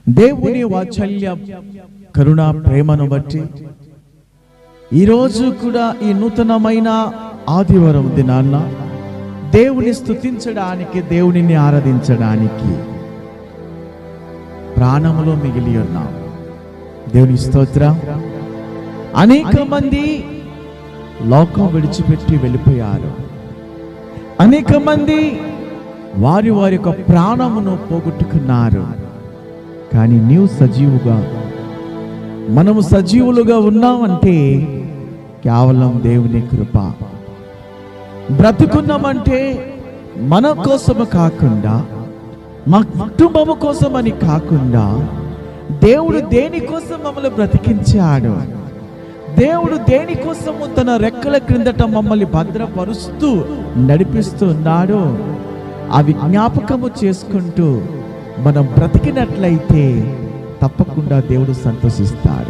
దేవుని వాత్సల్య కరుణ ప్రేమను బట్టి ఈరోజు కూడా ఈ నూతనమైన ఆదివారం దినాన్న దేవుని స్తుతించడానికి, దేవునిని ఆరాధించడానికి ప్రాణములో మిగిలి ఉన్నాం. దేవుని స్తోత్రం. అనేక మంది లోకం విడిచిపెట్టి వెళ్ళిపోయారు. అనేక మంది వారి యొక్క ప్రాణమును పోగొట్టుకున్నారు. కానీ నీవు సజీవుగా, మనము సజీవులుగా ఉన్నామంటే కేవలం దేవుని కృప. బ్రతుకున్నామంటే మన కోసము కాకుండా, మా కుటుంబము కోసమని కాకుండా, దేవుడు దేనికోసం మమ్మల్ని బ్రతికించాడు, దేవుడు దేనికోసము తన రెక్కల క్రిందట మమ్మల్ని భద్రపరుస్తూ నడిపిస్తున్నాడు, అవి జ్ఞాపకము చేసుకుంటూ మనం బ్రతికినట్లయితే తప్పకుండా దేవుడు సంతోషిస్తాడు.